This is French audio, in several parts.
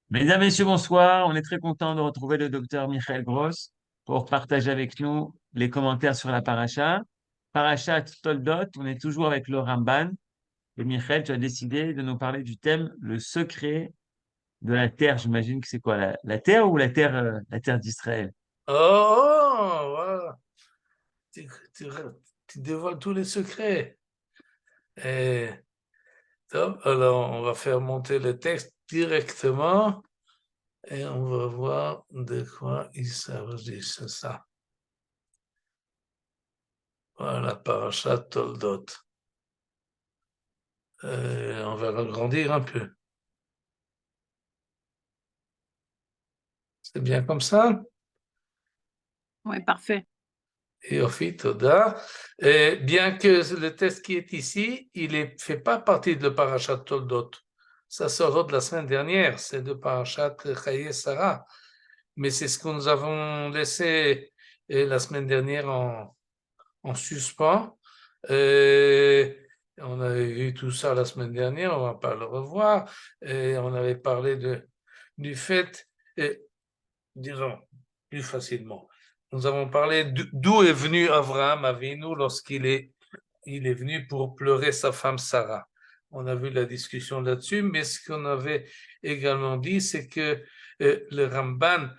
Mesdames, Messieurs, bonsoir. On est très content de retrouver le docteur Michael Gross pour partager avec nous les commentaires sur la paracha. Parachat Toldot, on est toujours avec le Ramban. Et Michael, tu as décidé de nous parler du thème le secret de la terre. J'imagine que c'est quoi, la terre ou la terre d'Israël? Oh, voilà. Tu, tu- tu dévoiles tous les secrets. Et, top. Alors, on va faire monter le texte directement et on va voir de quoi il s'agit. C'est ça. Voilà, Parashat Toldot. On va l'agrandir un peu. C'est bien comme ça? Ouais, parfait. Et au fait, Toda. Et bien que le texte qui est ici, il ne fait pas partie de Parashat Toldot. Ça sort de la semaine dernière, c'est de Parashat Chaye Sarah. Mais c'est ce que nous avons laissé la semaine dernière en suspens. On avait vu tout ça la semaine dernière, on ne va pas le revoir. Et on avait parlé du fait, disons plus facilement, nous avons parlé d'où est venu Abraham Avinu lorsqu'il il est venu pour pleurer sa femme Sarah. On a vu la discussion là-dessus, mais ce qu'on avait également dit, c'est que le Ramban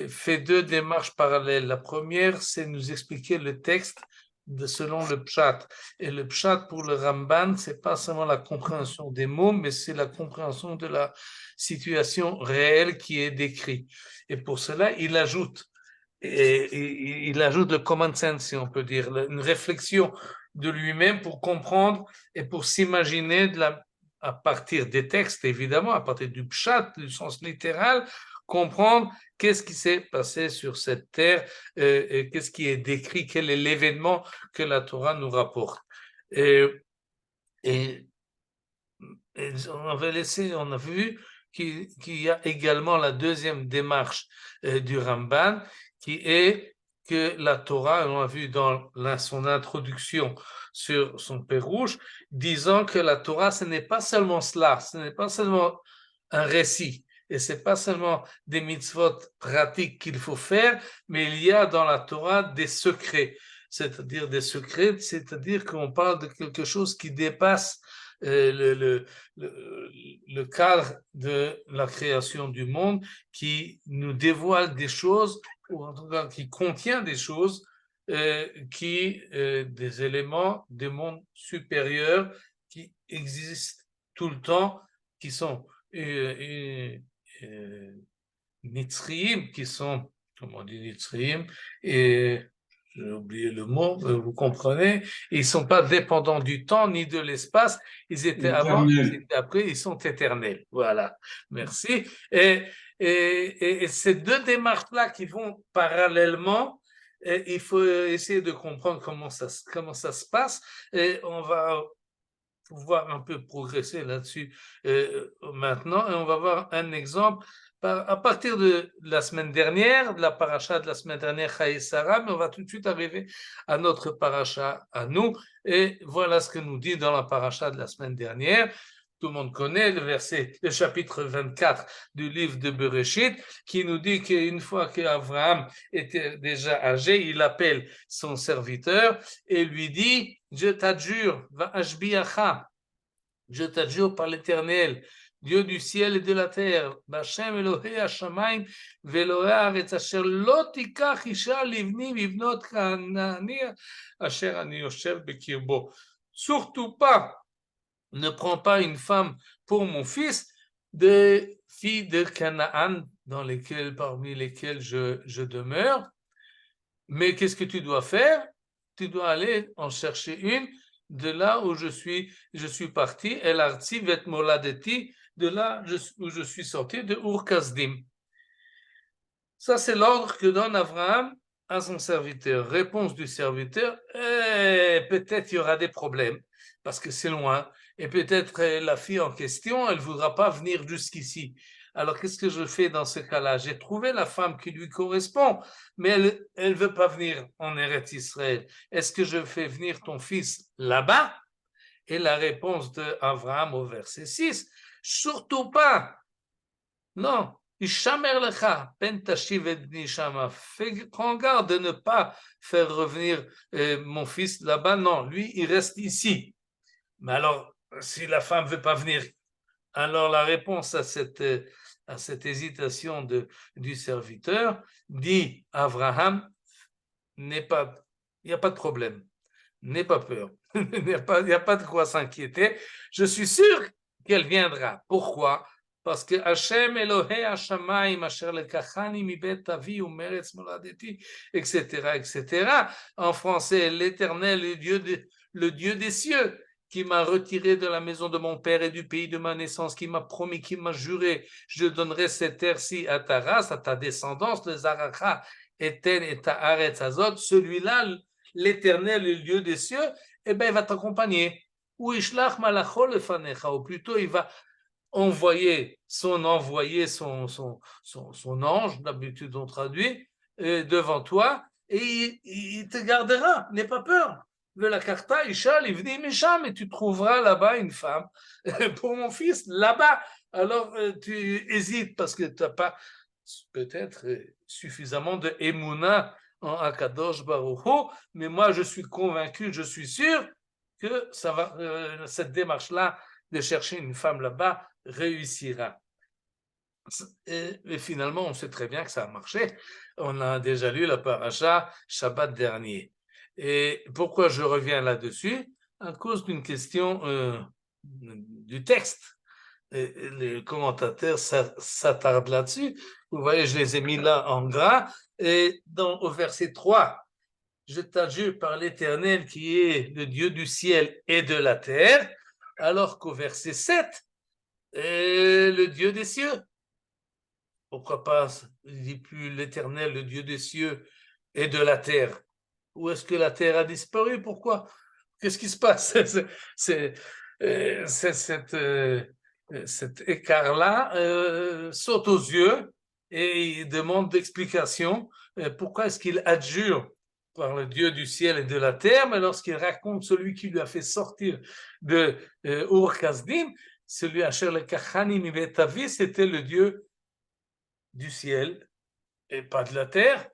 fait deux démarches parallèles. La première, c'est nous expliquer le texte selon le pshat. Et le pshat pour le Ramban, c'est pas seulement la compréhension des mots, mais c'est la compréhension de la situation réelle qui est décrite. Et pour cela, il ajoute le common sense, si on peut dire, une réflexion de lui-même pour comprendre et pour s'imaginer à partir des textes, évidemment, à partir du pshat, du sens littéral, comprendre qu'est-ce qui s'est passé sur cette terre, et qu'est-ce qui est décrit, quel est l'événement que la Torah nous rapporte. Et, et, et on a vu qu'il y a également la deuxième démarche du Ramban, qui est que la Torah, on a vu dans son introduction sur son Pérouge, disant que la Torah, ce n'est pas seulement cela, ce n'est pas seulement un récit, et ce n'est pas seulement des mitzvot pratiques qu'il faut faire, mais il y a dans la Torah des secrets, c'est-à-dire des secrets, c'est-à-dire qu'on parle de quelque chose qui dépasse le cadre de la création du monde, qui nous dévoile des choses, ou en tout cas qui contient des choses, des éléments des mondes supérieurs qui existent tout le temps, qui sont nitzriim, qui sont, comment on dit nitzriim, et j'ai oublié le mot, vous comprenez, ils ne sont pas dépendants du temps ni de l'espace, ils étaient avant, ils Éternel. étaient après, ils sont éternels. Voilà, merci. Et ces deux démarches-là qui vont parallèlement, il faut essayer de comprendre comment ça se passe, et on va pouvoir un peu progresser là-dessus maintenant, et on va voir un exemple à partir de la semaine dernière, de la paracha de la semaine dernière, Chaye Sarah, mais on va tout de suite arriver à notre paracha à nous, et voilà ce que nous dit dans la paracha de la semaine dernière. Tout le monde connaît le chapitre 24 du livre de Bereshit, qui nous dit qu'une fois qu'Abraham était déjà âgé, il appelle son serviteur et lui dit: je t'adjure, va ashbiacha, je t'adjure par l'Éternel, Dieu du ciel et de la terre, B'Hashem Elohei Hashamayim ve'Elohei Haaretz, asher lo tikach isha livni vivnot Kanaani, asher ani yoshev bekirbo. Surtout pas, ne prends pas une femme pour mon fils, des filles de Canaan parmi lesquelles je demeure. Mais qu'est-ce que tu dois faire? Tu dois aller en chercher une de là où je suis parti, El Artsi vet Moladeti, de là où je suis sorti, de Ur-Kasdim. Ça, c'est l'ordre que donne Abraham à son serviteur. Réponse du serviteur: peut-être il y aura des problèmes, parce que c'est loin, et peut-être la fille en question, elle ne voudra pas venir jusqu'ici. Alors, qu'est-ce que je fais dans ce cas-là? J'ai trouvé la femme qui lui correspond, mais elle ne veut pas venir en Eretz Israël. Est-ce que je fais venir ton fils là-bas? Et la réponse d'Abraham au verset 6: surtout pas. Non. Ishamer lecha, pen tashiv et bni shama. Prends garde de ne pas faire revenir mon fils là-bas. Non, lui, il reste ici. Mais alors, si la femme ne veut pas venir, alors la réponse à cette hésitation du serviteur, dit Abraham, il n'y a pas de problème, n'aie pas peur, il n'y a pas de quoi s'inquiéter. Je suis sûr qu'elle viendra. Pourquoi? Parce que Hashem Elohei Hashamayim Asher lekachani mibet avi umeretz moladeti, etc., etc. En français, l'Éternel, le Dieu des cieux, qui m'a retiré de la maison de mon père et du pays de ma naissance, qui m'a promis, qui m'a juré, je donnerai cette terre-ci à ta race, à ta descendance, le Zaracha, Eten et Ta'aretz Azot, celui-là, l'Éternel, le Dieu des cieux, eh bien, il va t'accompagner. Ou Ishlach Malachol lefanecha, ou plutôt, il va envoyer son ange, d'habitude on traduit, devant toi, et il te gardera, n'aie pas peur. La carta, Isha, Livni Misham, et tu trouveras là-bas une femme pour mon fils, là-bas. Alors tu hésites parce que tu n'as pas peut-être suffisamment de Emouna en Akadosh Baruch Hu, mais moi je suis convaincu, je suis sûr que ça va, cette démarche-là de chercher une femme là-bas réussira. Et finalement, on sait très bien que ça a marché. On a déjà lu la paracha Shabbat dernier. Et pourquoi je reviens là-dessus? À cause d'une question du texte. Et les commentateurs s'attardent là-dessus. Vous voyez, je les ai mis là en gras. Et au verset 3, je t'adjure par l'Éternel qui est le Dieu du ciel et de la terre, alors qu'au verset 7, le Dieu des cieux. Pourquoi pas, il dit plus l'Éternel, le Dieu des cieux et de la terre. Où est-ce que la terre a disparu? Pourquoi? Qu'est-ce qui se passe? Cet écart-là saute aux yeux et il demande d'explication. Pourquoi est-ce qu'il adjure par le Dieu du ciel et de la terre, mais lorsqu'il raconte celui qui lui a fait sortir de Ur-Kasdim, celui Asher le-Kachani mi-bet-avi, c'était le Dieu du ciel et pas de la terre.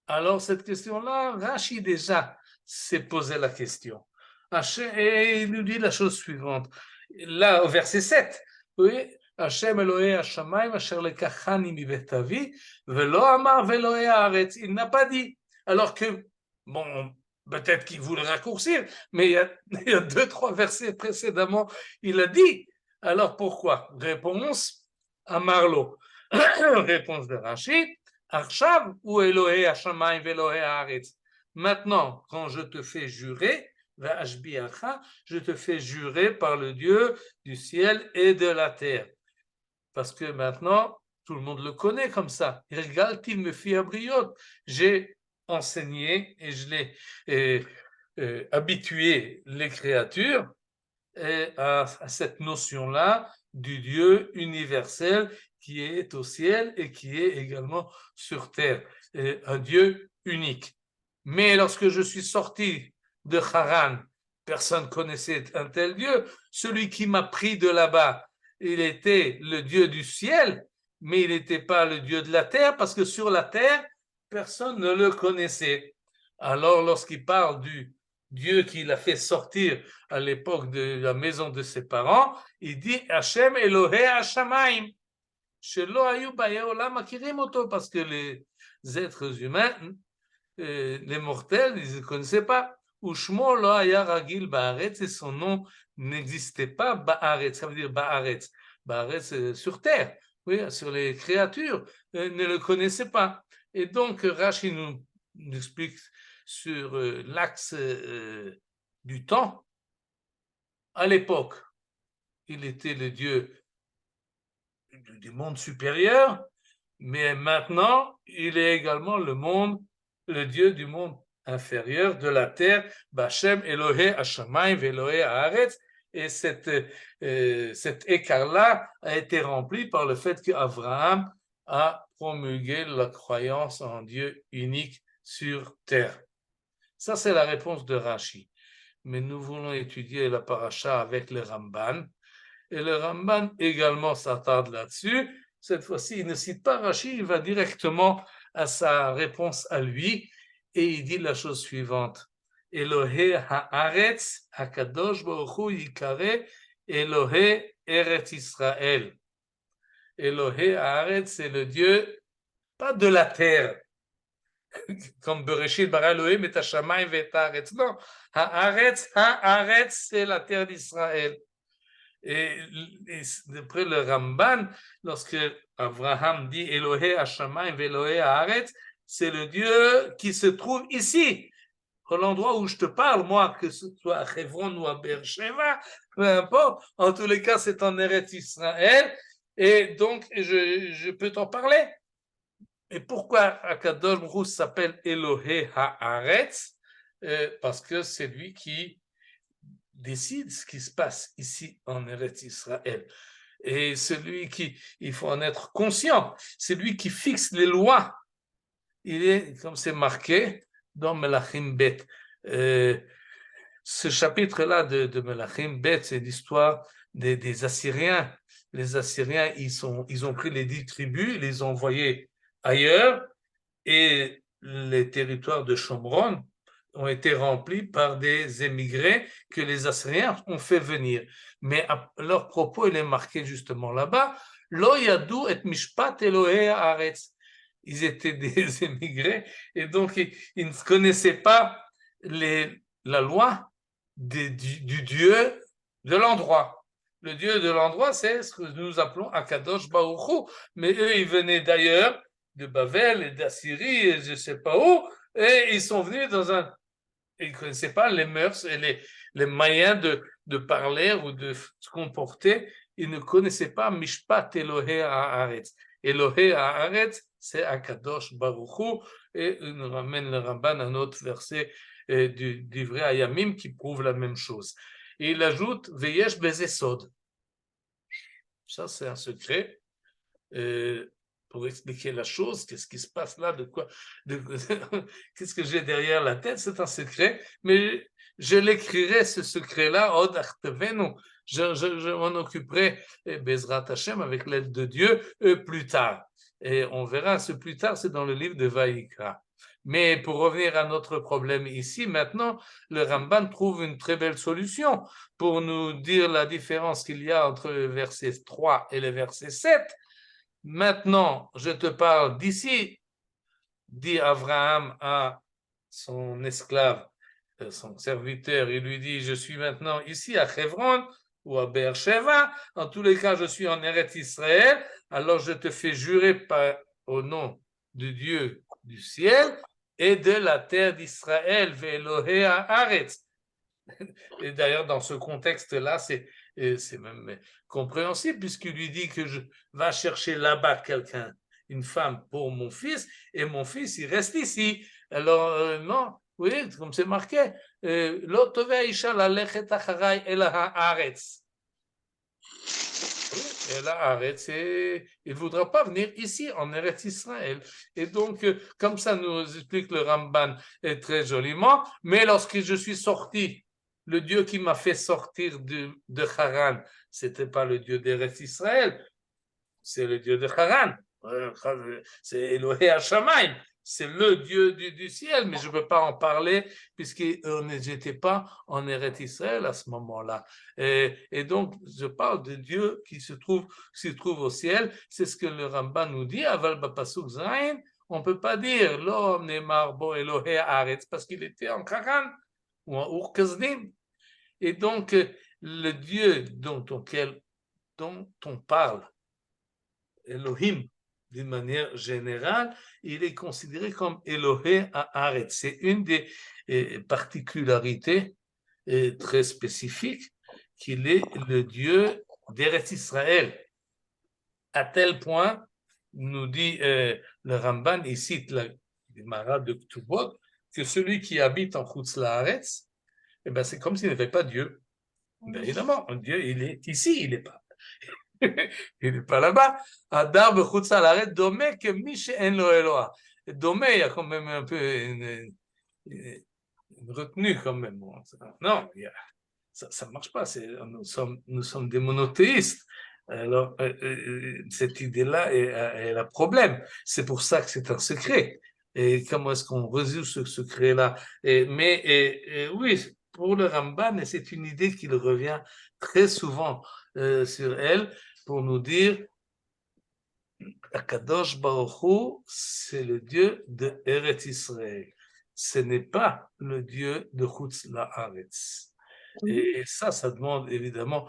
Alors cette question-là, Rashi déjà s'est posé la question. Et il nous dit la chose suivante. Là, au verset 7, oui, Hashem Elohei Hashamayim Asher lekachani mibet avi velo amar velo haaretz. Il n'a pas dit. Alors que, bon, peut-être qu'il voulait raccourcir, mais il y a 2-3 versets précédemment, il a dit. Alors pourquoi? Réponse à Marlo. Réponse de Rashi. Arshav ou Elohei Hashamayim velohei haaretz. Maintenant, quand je te fais jurer, je te fais jurer par le Dieu du ciel et de la terre. Parce que maintenant, tout le monde le connaît comme ça. J'ai enseigné et je l'ai habitué les créatures à cette notion-là du Dieu universel qui est au ciel et qui est également sur terre. Un Dieu unique. Mais lorsque je suis sorti de Haran, personne ne connaissait un tel Dieu. Celui qui m'a pris de là-bas, il était le Dieu du ciel, mais il n'était pas le Dieu de la terre, parce que sur la terre, personne ne le connaissait. Alors, lorsqu'il parle du Dieu qui l'a fait sortir à l'époque de la maison de ses parents, il dit Hashem Elohei Hashamayim. Parce que les êtres humains, les mortels, ils ne connaissaient pas. Ushmo lo haya ragil ba'aretz, et son nom n'existait pas, ba'aretz, ça veut dire ba'aretz. Ba'aretz, sur terre, oui, sur les créatures, ne le connaissaient pas. Et donc, Rashi nous explique sur l'axe du temps. À l'époque, il était le Dieu du monde supérieur, mais maintenant, il est également le Dieu du monde inférieur, de la terre, Bachem Elohei Hashamayim ve'Elohei Haaretz, et cet écart-là a été rempli par le fait qu'Abraham a promulgué la croyance en Dieu unique sur terre. Ça, c'est la réponse de Rashi. Mais nous voulons étudier la paracha avec le Ramban. Et le Ramban également s'attarde là-dessus. Cette fois-ci, il ne cite pas Rashi, il va directement à sa réponse à lui et il dit la chose suivante. Elohé haaretz hakadosh baruch hu yikare Elohé Eretz Israël. Elohé haaretz, c'est le Dieu, pas de la terre, comme Bereshit bara Elohim et hashamayim ve'et haaretz. Non, haaretz, c'est la terre d'Israël. Et d'après le Ramban, lorsque Abraham dit Elohé Hashamayim ve'Elohé Haaretz, c'est le Dieu qui se trouve ici, à l'endroit où je te parle, moi, que ce soit à Hebron ou à Beersheba, peu importe, en tous les cas, c'est en Eretz Israël, et donc je peux t'en parler. Et pourquoi Akadosh Baruch Hu s'appelle Elohé Haaretz? Parce que c'est lui qui décide ce qui se passe ici en Eretz Israël. Et celui qui, il faut en être conscient, c'est lui qui fixe les lois. Il est, comme c'est marqué dans Melachim Bet. Ce chapitre-là de Melachim Bet, c'est l'histoire des Assyriens. Les Assyriens, ils ont pris les 10 tribus, ils les ont envoyés ailleurs, et les territoires de Shomron ont été remplis par des émigrés que les Assyriens ont fait venir. Mais leur propos, il est marqué justement là-bas, Lo yadou et mishpat Elohé haaretz. Ils étaient des émigrés et donc ils ne connaissaient pas la loi du Dieu de l'endroit. Le Dieu de l'endroit, c'est ce que nous appelons Akadosh Baruch Hu. Mais eux, ils venaient d'ailleurs, de Babel et d'Assyrie, et je ne sais pas où, et ils sont venus ils ne connaissaient pas les mœurs et les moyens de parler ou de se comporter. Ils ne connaissaient pas Mishpat Elohé Haaretz. Elohé Haaretz, c'est Akadosh Baruch Hu, et il nous ramène le Ramban à un autre verset du vrai Ayamim qui prouve la même chose. Et il ajoute Veyesh Bezesod. Ça, c'est un secret. Pour expliquer la chose, qu'est-ce qui se passe là, qu'est-ce que j'ai derrière la tête, c'est un secret, mais je l'écrirai, ce secret-là, Od Artevenu, je m'en occuperai, Bezrat Hashem, avec l'aide de Dieu, plus tard. Et on verra, ce plus tard, c'est dans le livre de Vaïkra. Mais pour revenir à notre problème ici, maintenant, le Ramban trouve une très belle solution pour nous dire la différence qu'il y a entre le verset 3 et le verset 7. Maintenant, je te parle d'ici, dit Abraham à son esclave, son serviteur, il lui dit, je suis maintenant ici à Hebron ou à Beersheba, en tous les cas, je suis en Eretz Israël, alors je te fais jurer au nom du Dieu du ciel et de la terre d'Israël, Ve'Elohé Haaretz. Et d'ailleurs, dans ce contexte-là, c'est même compréhensible, puisqu'il lui dit que je vais chercher là-bas quelqu'un, une femme pour mon fils, et mon fils, il reste ici. Alors, non, oui, comme c'est marqué, Lo tovei isha lalechet acharai el haaretz. Et là, arrête, il ne voudra pas venir ici, en Eretz Israël. Et donc, comme ça nous explique le Ramban très joliment, mais lorsque je suis sorti, le Dieu qui m'a fait sortir de Haran, ce n'était pas le Dieu d'Eretz Israël, c'est le Dieu de Haran. C'est Elohé Hashamayim. C'est le Dieu du ciel, mais je ne peux pas en parler puisque j'étais pas en Eretz Israël à ce moment-là. Et donc, je parle de Dieu qui se trouve au ciel. C'est ce que le Ramban nous dit. Aval bapasuk zayin, on ne peut pas dire Lo nemar bo Elohé Haaretz parce qu'il était en Haran ou en Ur Kasdim. Et donc, le Dieu dont on parle, Elohim, d'une manière générale, il est considéré comme Elohé Haaretz. C'est une des particularités très spécifiques qu'il est le Dieu d'Eretz Israël. À tel point, nous dit le Ramban, il cite la Gemara de Ktubot, que celui qui habite en Chutz La'aretz, eh ben, c'est comme s'il n'avait pas Dieu. Ben, évidemment, Dieu, il est ici, il n'est pas. Il n'est pas là-bas. Adar b'chutz haaretz domé que mi she'en lo Eloah. Domé, il y a quand même un peu une retenue quand même. Non, ça marche pas. Nous sommes des monothéistes. Alors, cette idée-là, elle a problème. C'est pour ça que c'est un secret. Et comment est-ce qu'on résout ce secret-là? Oui, pour le Ramban, et c'est une idée qui revient très souvent sur elle, pour nous dire Akadosh Baruch Hu, c'est le Dieu de Eretz Israël. Ce n'est pas le Dieu de Chutz La'aretz. Et ça demande évidemment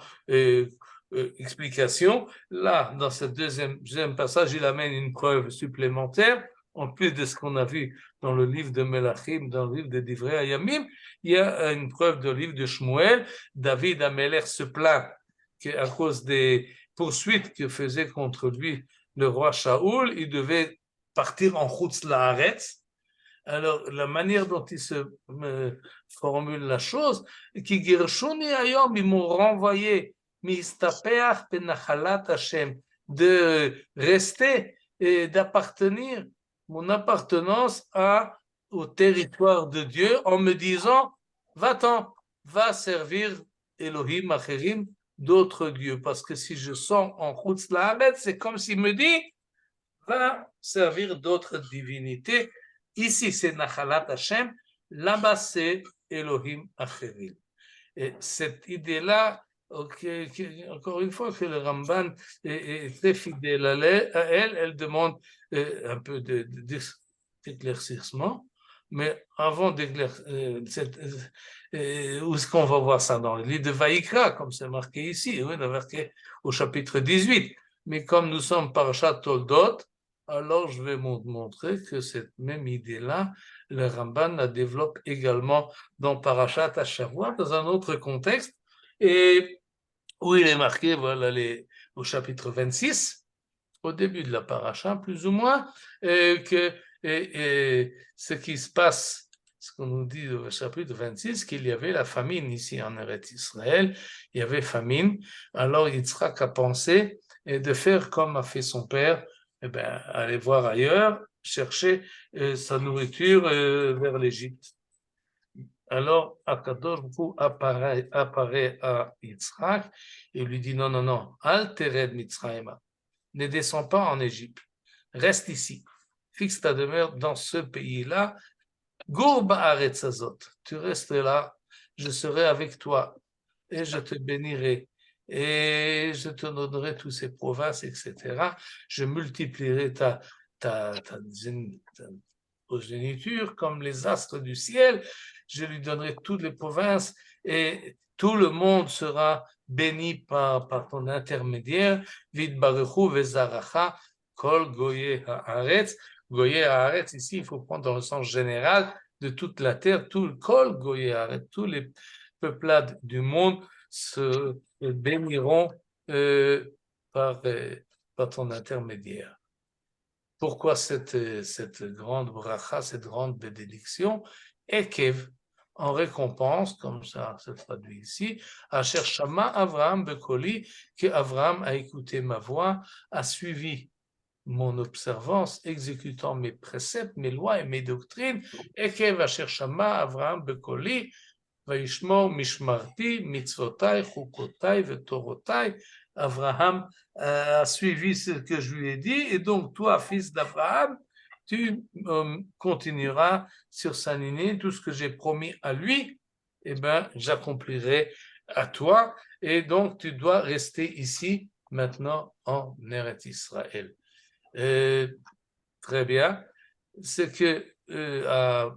explication. Là, dans ce deuxième passage, il amène une preuve supplémentaire. En plus de ce qu'on a vu dans le livre de Melachim, dans le livre de Divrei Hayamim, il y a une preuve dans le livre de Shmuel. David Améler se plaint qu'à cause des poursuites que faisait contre lui le roi Shaoul, il devait partir en Chutz La'aretz. Alors, la manière dont il se formule la chose, qui Gershoni Ayom, ils m'ont renvoyé, Mistapeach Benachalat Hashem, de rester et d'appartenir, mon appartenance au territoire de Dieu, en me disant, va-t'en, va servir Elohim Acherim, d'autres dieux, parce que si je sors en Chutz La'aretz, c'est comme s'il me dit, va servir d'autres divinités. Ici, c'est Nachalat Hashem, là-bas, c'est Elohim Acherim. Et cette idée-là, encore une fois, que le Ramban est très fidèle à elle, elle demande un peu d'éclaircissement. Mais avant d'éclaircir, où est-ce qu'on va voir ça dans le livre de Vaïkra, comme c'est marqué ici, oui, marqué au chapitre 18. Mais comme nous sommes Parashat Toldot, alors je vais vous montrer que cette même idée-là, le Ramban la développe également dans Parashat Hashavua, dans un autre contexte, et où il est marqué, voilà, au chapitre 26, au début de la paracha, plus ou moins, que ce qui se passe, ce qu'on nous dit au chapitre 26, qu'il y avait la famine ici en Eretz Israël, il y avait famine, alors Yitzhak a pensé de faire comme a fait son père, aller voir ailleurs, chercher sa nourriture vers l'Égypte. Alors, Akadosh Baruch Hu apparaît à Yitzhak et lui dit non, Altered Mitzrayma, ne descends pas en Égypte, reste ici, fixe ta demeure dans ce pays-là, Gur ba'aretz hazot, tu restes là, je serai avec toi et je te bénirai et je te donnerai toutes ces provinces, etc. Je multiplierai ta progéniture comme les astres du ciel, je lui donnerai toutes les provinces et tout le monde sera béni par ton intermédiaire. Vid baruchu vezaracha kol goye haaretz. Goye haaretz, ici, il faut prendre dans le sens général de toute la terre, tout le kol goye haaretz, tous les peuplades du monde se béniront par ton intermédiaire. Pourquoi cette grande bracha, cette grande bénédiction? Ekev, en récompense, comme ça se traduit ici, Asher Shama Avraham Bekoli, que Avraham a écouté ma voix, a suivi mon observance, exécutant mes préceptes, mes lois et mes doctrines. Ekev Asher Shama Avraham Bekoli, Vaishmor Mishmarti, Mitzvotai, Chukotai, Vetorotai. Avraham a suivi ce que je lui ai dit, et donc toi, fils d'Abraham, tu continueras sur sa lignée, tout ce que j'ai promis à lui, j'accomplirai à toi, et donc tu dois rester ici maintenant en Eretz Israël. Très bien. Ce que a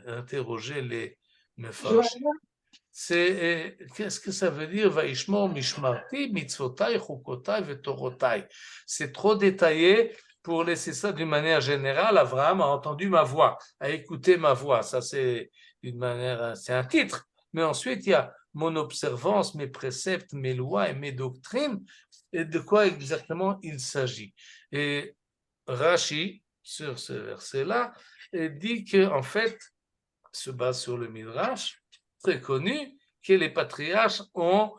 interrogé les Mefarshim, c'est qu'est-ce que ça veut dire Vaishmor Mishmarti, Mitzvotai, Chukotai, Vetorotai. C'est trop détaillé pour laisser ça d'une manière générale. Abraham a entendu ma voix, a écouté ma voix. Ça, c'est d'une manière, c'est un titre. Mais ensuite, il y a mon observance, mes préceptes, mes lois et mes doctrines. Et de quoi exactement il s'agit? Et Rashi, sur ce verset-là, dit qu'en fait, se base sur le Midrash, très connu, que les patriarches ont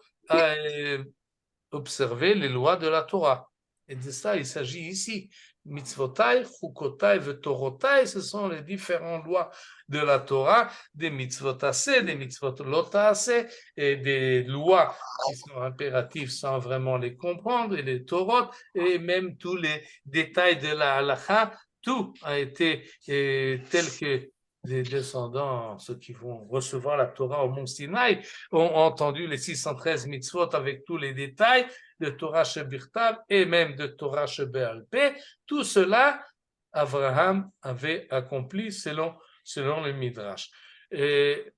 observé les lois de la Torah. Et de ça, il s'agit ici. Mitzvotai, chukotai, vetorotai, ce sont les différentes lois de la Torah, des mitzvot assez, des mitzvot lota assez, et des lois qui sont impératives sans vraiment les comprendre, et les torot, et même tous les détails de la halacha, tout a été tel que les descendants, ceux qui vont recevoir la Torah au mont Sinaï, ont entendu les 613 mitzvot avec tous les détails de Torah Shebirtav et même de Torah Shebe'al-Peh. Tout cela, Abraham avait accompli selon le Midrash. Et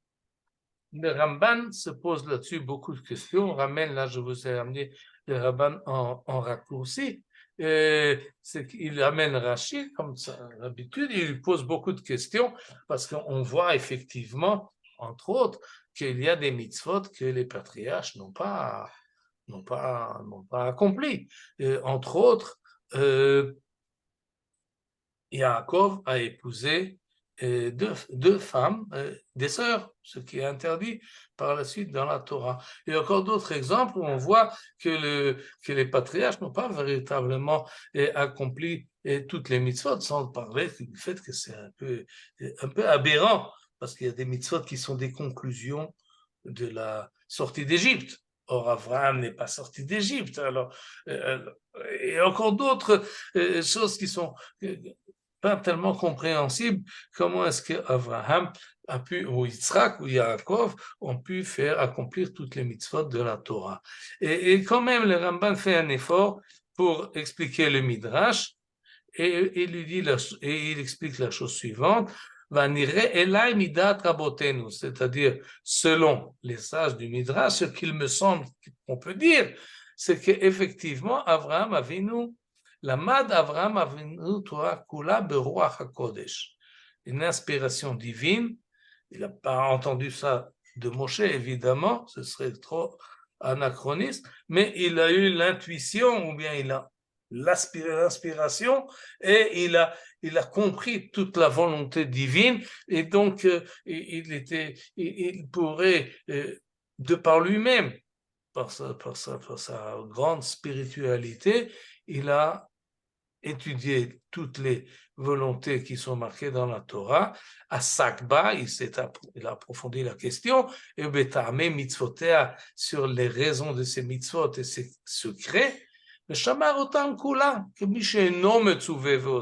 le Ramban se pose là-dessus beaucoup de questions. On ramène, là, je vous ai amené le Ramban en raccourci. C'est qu'il amène Rashi, comme d'habitude, il lui pose beaucoup de questions parce qu'on voit effectivement, entre autres, qu'il y a des mitzvot que les patriarches n'ont pas accompli. Entre autres, Yaakov a épousé deux femmes, des sœurs, ce qui est interdit par la suite dans la Torah. Il y a encore d'autres exemples où on voit que les patriarches n'ont pas véritablement accompli toutes les mitzvot, sans parler du fait que c'est un peu aberrant, parce qu'il y a des mitzvot qui sont des conclusions de la sortie d'Égypte. Or, Abraham n'est pas sorti d'Égypte. Alors, et encore d'autres choses qui sont pas tellement compréhensibles. Comment est-ce qu'Abraham a pu, ou Yitzhak ou Yaakov, ont pu faire accomplir toutes les mitzvot de la Torah. Et quand même, le Ramban fait un effort pour expliquer le Midrash, et il explique la chose suivante. C'est-à-dire, selon les sages du Midrash, ce qu'il me semble qu'on peut dire, c'est qu'effectivement, Abraham Avinu, la Mad Abraham Avinu Torah Kula Beruach HaKodesh, une inspiration divine. Il n'a pas entendu ça de Moshe, évidemment, ce serait trop anachroniste, mais il a eu l'intuition, ou bien il a l'inspiration, et il a compris toute la volonté divine, et donc il pourrait, de par lui-même, par sa grande spiritualité, il a étudié toutes les volontés qui sont marquées dans la Torah. À Sakba, il a approfondi la question, et Betamé mitzvotea, sur les raisons de ces mitzvot et ses secrets. Le Shamar Otam Kula, que Michel non me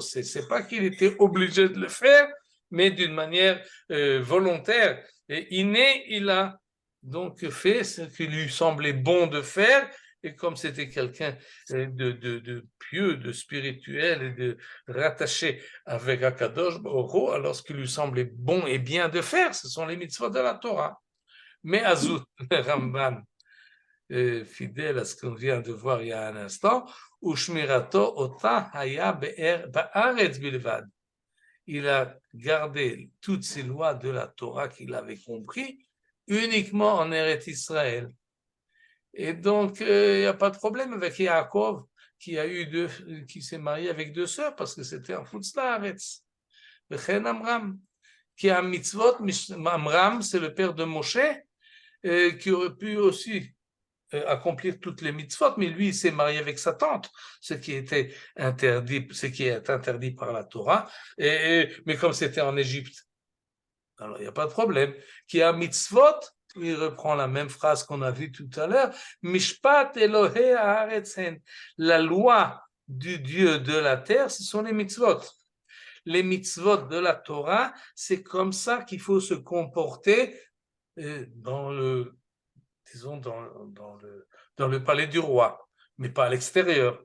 c'est pas qu'il était obligé de le faire, mais d'une manière volontaire et innée, il a donc fait ce qui lui semblait bon de faire. Et comme c'était quelqu'un de pieux, de spirituel et de rattaché avec Akadosh Baruch Hu, alors ce qui lui semblait bon et bien de faire, ce sont les mitzvot de la Torah. Mais Azout, Ramban, fidèle à ce qu'on vient de voir il y a un instant, Ushmirato ota haya ba'aretz bilvad. Il a gardé toutes ces lois de la Torah qu'il avait compris uniquement en Eretz Israël. Et donc, il n'y a pas de problème avec Yaakov, qui s'est marié avec deux sœurs, parce que c'était en Chutz La'aretz. Vechen Amram, qui a mitzvot, Amram, c'est le père de Moshe, qui aurait pu aussi accomplir toutes les mitzvot, mais lui, il s'est marié avec sa tante, ce qui est interdit par la Torah, mais comme c'était en Égypte, alors il n'y a pas de problème. Qui a mitzvot, il reprend la même phrase qu'on a vue tout à l'heure, Mishpat Elohei Haaretz, la loi du Dieu de la terre, ce sont les mitzvot. Les mitzvot de la Torah, c'est comme ça qu'il faut se comporter dans le palais du roi, mais pas à l'extérieur.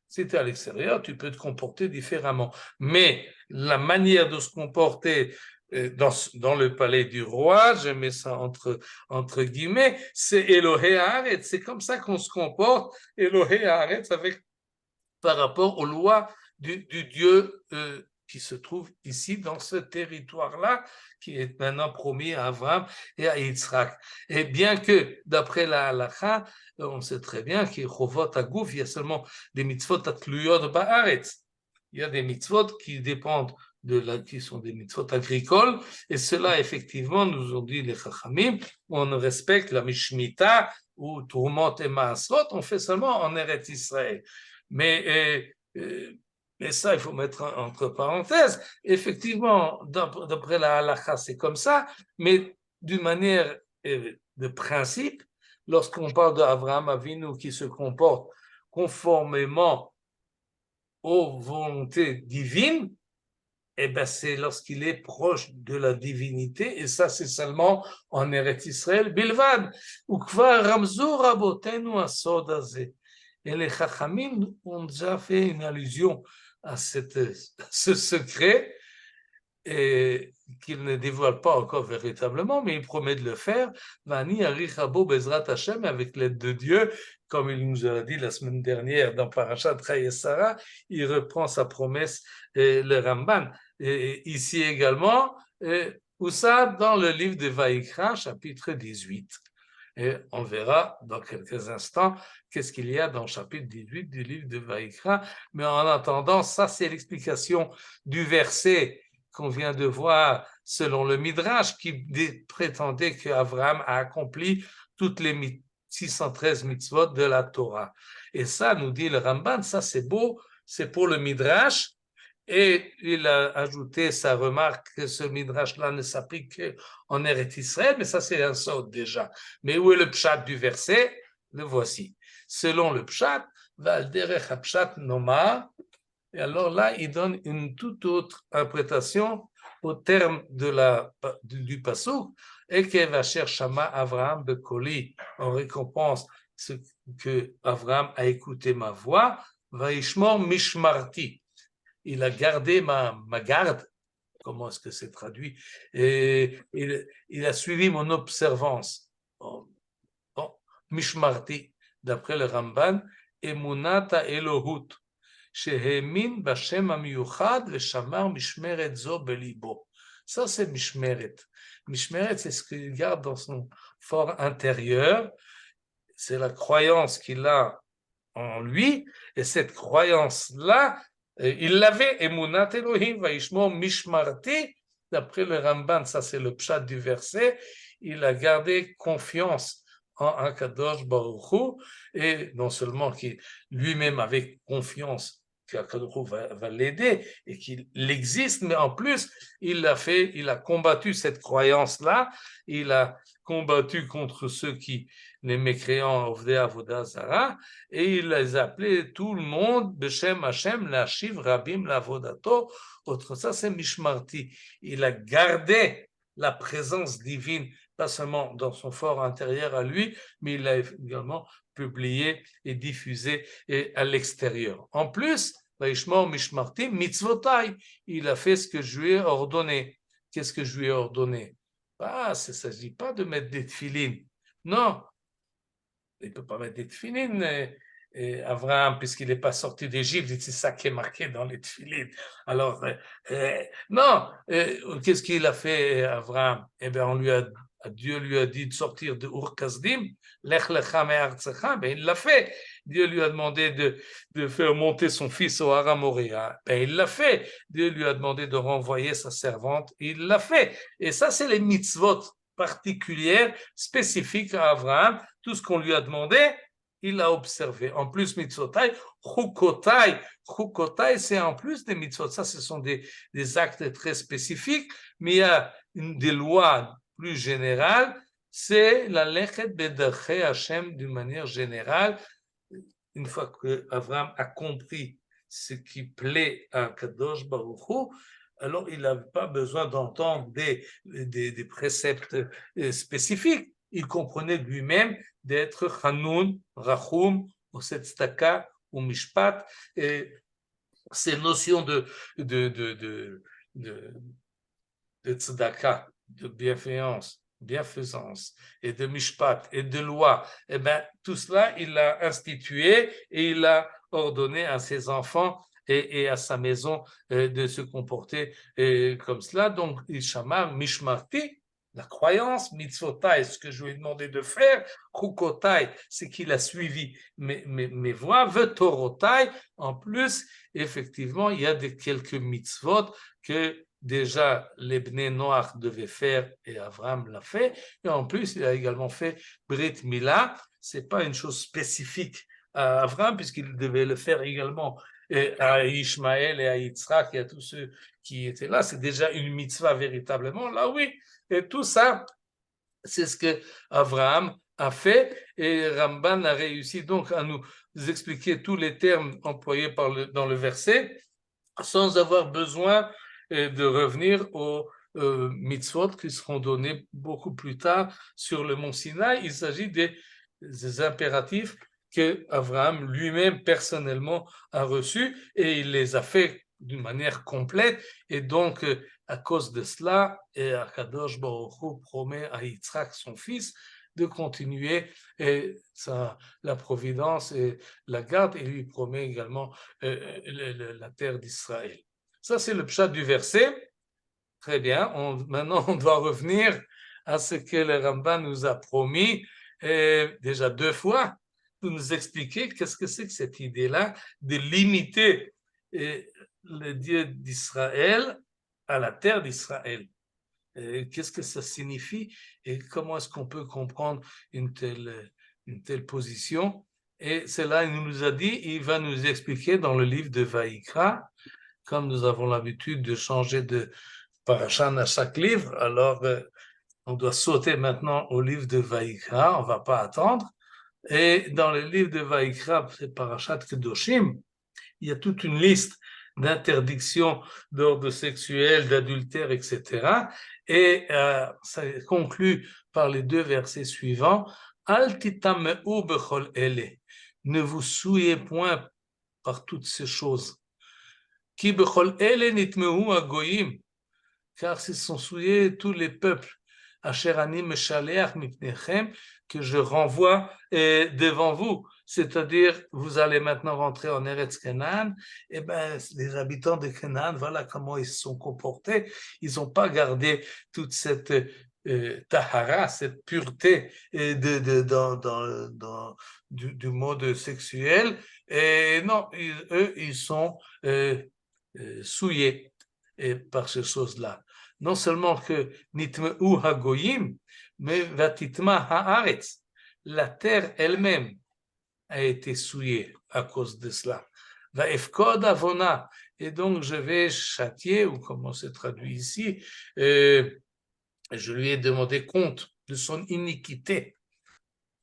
Si tu es à l'extérieur, tu peux te comporter différemment. Mais la manière de se comporter dans le palais du roi, je mets ça entre guillemets, c'est Elohei Haaretz. C'est comme ça qu'on se comporte, Elohei Haaretz, par rapport aux lois du Dieu qui se trouve ici, dans ce territoire-là, qui est maintenant promis à Abraham et à Yitzhak. Et bien que, d'après la halakha, on sait très bien qu'il y a Chovot Agouf, il y a seulement des mitzvot atluyot ba'aretz. Il y a des mitzvot qui dépendent qui sont des mitzvot agricoles, et cela, effectivement, nous ont dit les Chachamim, on respecte la Mishmita ou Turumot et Maasrot, on fait seulement en Eretz Israël. Mais ça, il faut mettre entre parenthèses. Effectivement, d'après la halakha, c'est comme ça, mais d'une manière de principe, lorsqu'on parle d'Abraham Avinu qui se comporte conformément aux volontés divines, eh ben c'est lorsqu'il est proche de la divinité, et ça c'est seulement en Eretz Israël, Bilvad. Ukvar ramzu rabotenu asod hazeh. Et les Chachamim ont déjà fait une allusion à ce secret, et qu'il ne dévoile pas encore véritablement, mais il promet de le faire. Vani arich habo bezrat Hashem, avec l'aide de Dieu, comme il nous a dit la semaine dernière dans Parashat Chayei Sarah, il reprend sa promesse, le Ramban. Et ici également, ou ça dans le livre de Vaïkra, chapitre 18. Et on verra dans quelques instants qu'est-ce qu'il y a dans le chapitre 18 du livre de Vaïkra. Mais en attendant, ça c'est l'explication du verset qu'on vient de voir selon le Midrash qui prétendait qu'Abraham a accompli toutes les 613 mitzvot de la Torah. Et ça, nous dit le Ramban, ça c'est beau, c'est pour le Midrash. Et il a ajouté sa remarque que ce Midrash-là ne s'applique qu'en Eretz Israël, mais ça c'est un sod déjà. Mais où est le pshat du verset? Le voici. Selon le pshat, Val derech hapshat nomar. Et alors là, il donne une toute autre interprétation au terme du pasuk, et que va chercher Abraham Bekoli, en récompense ce que Abraham a écouté ma voix, va ishmor mishmarti. Il a gardé ma garde, comment est-ce que c'est traduit, et il a suivi mon observance. Bon, mishmarti, d'après le Ramban, emunata Elohut. שהאמין בשם המיוחד ושמר משמרת זו בליבו. Ça, c'est משמרת. משמרת, c'est ce qu'il garde dans son fort intérieur. C'est la croyance qu'il a en lui. Et cette croyance-là, il l'avait. Emunat Elohim vaishmor mishmarti. D'après le Ramban, ça c'est le pshat du verset. Il a gardé confiance en Akadosh Baruch Hu, et non seulement qu'il lui-même avait confiance qu'Akadosh Baruch Hu va l'aider et qu'il existe, mais en plus il a combattu cette croyance-là, il a combattu contre ceux qui, les mécréants, Ovdei Avodah Zara, et il les a appelés tout le monde, Beshem Hashem, Lashiv Rabim Lavodato, autre ça c'est Mishmarti. Il a gardé la présence divine, pas seulement dans son fort intérieur à lui, mais il l'a également publié et diffusé à l'extérieur. En plus, Vaishmor Mishmarti Mitzvotai, il a fait ce que je lui ai ordonné. Qu'est-ce que je lui ai ordonné? Ah, il ne s'agit pas de mettre des tefilines. Non, il ne peut pas mettre des tefilines. Abraham, puisqu'il n'est pas sorti d'Égypte, c'est ça qui est marqué dans les tefilines. Alors, non, qu'est-ce qu'il a fait, Abraham? Eh bien, Dieu lui a dit de sortir de Ur Kasdim, Lech lecha me'artzecha, ben il l'a fait. Dieu lui a demandé de faire monter son fils au Hara Moria, ben il l'a fait. Dieu lui a demandé de renvoyer sa servante, il l'a fait. Et ça, c'est les mitzvot particulières, spécifiques à Abraham. Tout ce qu'on lui a demandé, il a observé. En plus, mitzvotai, chukotai, c'est en plus des mitzvot. Ça, ce sont des actes très spécifiques, mais il y a des lois plus générales. C'est la lechet bederchei Hashem d'une manière générale. Une fois que Abraham a compris ce qui plaît à Kadosh Baruch Hu, alors il n'avait pas besoin d'entendre des préceptes spécifiques. Il comprenait lui-même d'être Hanoun, Rachum, ou Tzedaka, ou Mishpat. Et ces notions de tzedaka, de bienfaisance, et de mishpat, et de loi, eh bien, tout cela, il l'a institué et il a ordonné à ses enfants et à sa maison de se comporter comme cela. Donc, il shamar mishmarti, la croyance, mitzvotai, ce que je lui ai demandé de faire, chukotai, c'est qu'il a suivi mes voies, vetorotai, en plus, effectivement, il y a quelques mitzvot que déjà les Bnei Noach devaient faire et Abraham l'a fait, et en plus il a également fait Brit Mila. C'est pas une chose spécifique à Abraham, puisqu'il devait le faire également à Ishmaël et à Yitzhak et à tous ceux qui étaient là. C'est déjà une mitzvah véritablement. Là, oui. Et tout ça, c'est ce que Abraham a fait. Et Ramban a réussi donc à nous expliquer tous les termes employés dans le verset sans avoir besoin de revenir aux mitzvot qui seront donnés beaucoup plus tard sur le mont Sinaï. Il s'agit des impératifs que Abraham lui-même personnellement a reçus et il les a fait d'une manière complète. Et donc, à cause de cela, Akadosh Baruch Hu promet à Yitzhak, son fils, de continuer la providence et la garde, et lui promet également la terre d'Israël. Ça, c'est le pshat du verset. Très bien. Maintenant, on doit revenir à ce que le Ramban nous a promis déjà 2 fois, de nous expliquer qu'est-ce que c'est que cette idée-là de limiter le Dieu d'Israël à la terre d'Israël. Qu'est-ce que ça signifie et comment est-ce qu'on peut comprendre une telle position. Et cela, il nous a dit, il va nous expliquer dans le livre de Vaïkra, comme nous avons l'habitude de changer de parashan à chaque livre, alors on doit sauter maintenant au livre de Vaïkra, on ne va pas attendre. Et dans le livre de Vaïkra, c'est Parashat Kedoshim, il y a toute une liste d'interdictions d'ordre sexuel, d'adultère, etc. Et ça conclut par les 2 versets suivants. Al titameu bechol ele. Ne vous souillez point par toutes ces choses. Ki bechol ele nitmeu agoyim. Car se sont souillés tous les peuples. Asher ani meshaleach mipnechem, que je renvoie devant vous. C'est-à-dire, vous allez maintenant rentrer en Eretz Canaan, et ben, les habitants de Canaan, voilà comment ils se sont comportés. Ils n'ont pas gardé toute cette tahara, cette pureté du mode sexuel. Et non, eux, ils sont souillés par ces choses-là. Non seulement que nitmeu hagoyim, mais vatitma haaretz, la terre elle-même a été souillée à cause de cela. Va efkod avona, et donc je vais châtier, ou comment c'est traduit ici, je lui ai demandé compte de son iniquité.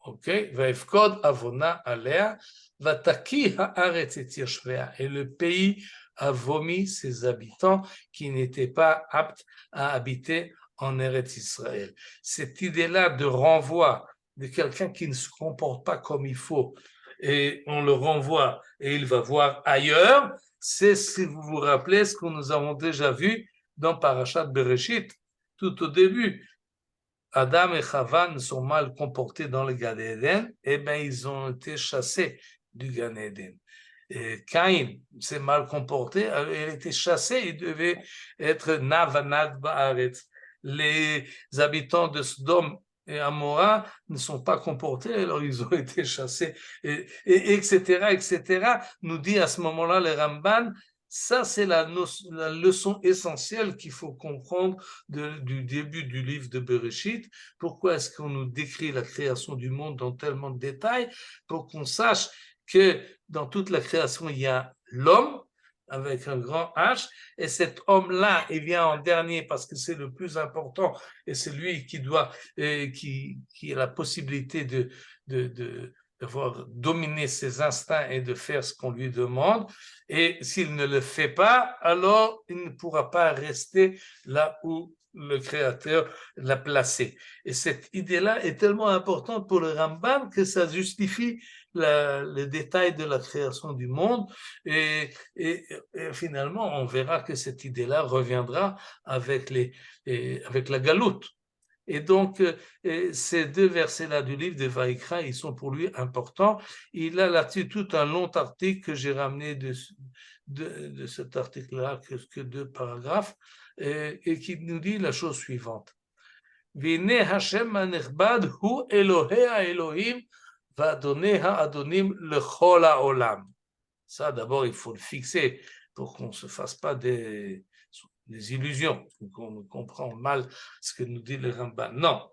Ok, va efkod avona alea, va taki haaretz et yashvea, et le pays a vomi ses habitants qui n'étaient pas aptes à habiter en Eretz Israël. Cette idée-là de renvoi de quelqu'un qui ne se comporte pas comme il faut, et on le renvoie et il va voir ailleurs, c'est, si vous vous rappelez, ce que nous avons déjà vu dans Parashat Bereshit, tout au début. Adam et Chava ne sont mal comportés dans le Gan Eden, et bien ils ont été chassés du Gan Eden. Caïn s'est mal comporté, il était chassé, il devait être Navanad Baaretz. Les habitants de Sodome et Amora ne sont pas comportés, alors ils ont été chassés, etc., etc. Nous dit à ce moment-là le Ramban, ça c'est la leçon essentielle qu'il faut comprendre du début du livre de Bereshit. Pourquoi est-ce qu'on nous décrit la création du monde dans tellement de détails? Pour qu'on sache que dans toute la création, il y a l'homme avec un grand H, et cet homme-là, il vient en dernier parce que c'est le plus important, et c'est lui qui doit, qui a la possibilité d'avoir dominé ses instincts et de faire ce qu'on lui demande, et s'il ne le fait pas, alors il ne pourra pas rester là où le Créateur l'a placé. Et cette idée-là est tellement importante pour le Rambam que ça justifie le détail de la création du monde, et finalement on verra que cette idée-là reviendra avec la galoute. Et donc ces 2 versets-là du livre de Vaïkra, ils sont pour lui importants. Il a là-dessus tout un long article que j'ai ramené de cet article-là, que 2 paragraphes, et qui nous dit la chose suivante. Vine Hashem anechbad hu Elohei Elohim va'adonei ha'adonim lechol ha'olam. Ça, d'abord, il faut le fixer pour qu'on ne se fasse pas des illusions, qu'on comprend mal ce que nous dit le Ramban. Non.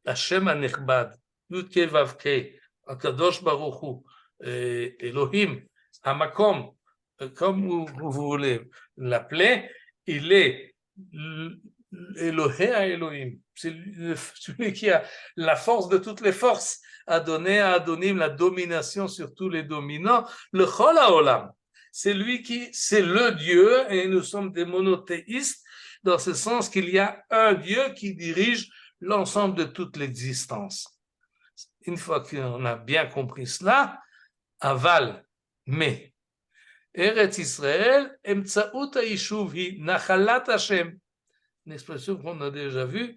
Hashem anechbad, Yud Kei Vav Kei, Akadosh Baruch Hu, Elohim, Hamakom, comme vous voulez l'appeler, il est Elohé à Elohim. C'est celui qui a la force de toutes les forces à donner à Adonim la domination sur tous les dominants, le Chol HaOlam. C'est lui c'est le Dieu, et nous sommes des monothéistes dans ce sens qu'il y a un Dieu qui dirige l'ensemble de toute l'existence. Une fois qu'on a bien compris cela, aval, mais Eretz Israël, Emtsaout HaYishuv hi Nachalat Hashem. Une expression qu'on a déjà vue,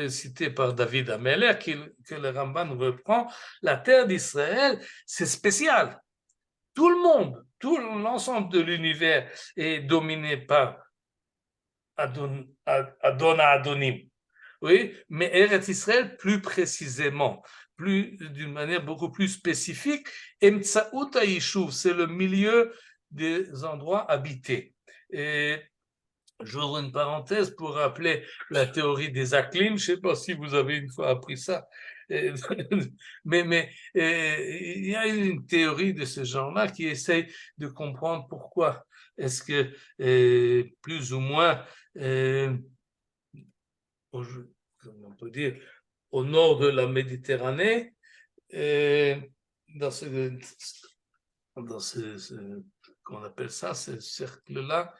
citée par David Ameller, que le Ramban reprend. La terre d'Israël, c'est spécial. Tout le monde, tout l'ensemble de l'univers est dominé par Adonim. Oui, mais Eretz Israël plus précisément, d'une manière beaucoup plus spécifique, Emtsaout HaYishuv, c'est le milieu des endroits habités. Et j'ouvre une parenthèse pour rappeler la théorie des acclimes. Je ne sais pas si vous avez une fois appris ça, mais il y a une théorie de ce genre-là qui essaye de comprendre pourquoi est-ce que plus ou moins, on peut dire, au nord de la Méditerranée, dans ce qu'on appelle ça, ce cercle-là,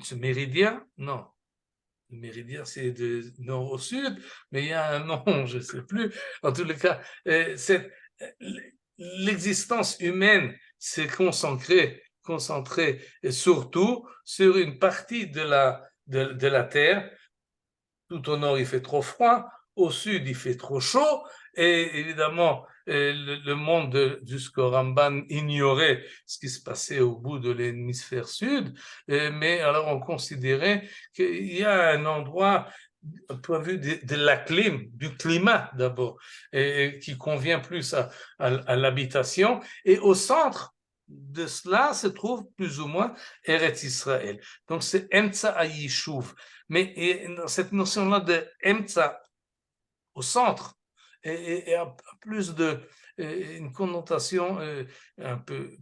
ce méridien, non. Le méridien, c'est de nord au sud, mais il y a un nom, je ne sais plus. En tous les cas, l'existence humaine s'est concentrée surtout sur une partie de la Terre. Tout au nord, il fait trop froid, au sud, il fait trop chaud, et évidemment, le monde jusqu'au Ramban ignorait ce qui se passait au bout de l'hémisphère sud, mais alors on considérait qu'il y a un endroit, au point de vue de la clim, du climat d'abord, qui convient plus à l'habitation, et au centre de cela se trouve plus ou moins Eretz Israël. Donc c'est Emtsa HaYishuv. Mais dans cette notion-là de Emtsa, au centre, et a plus une connotation un peu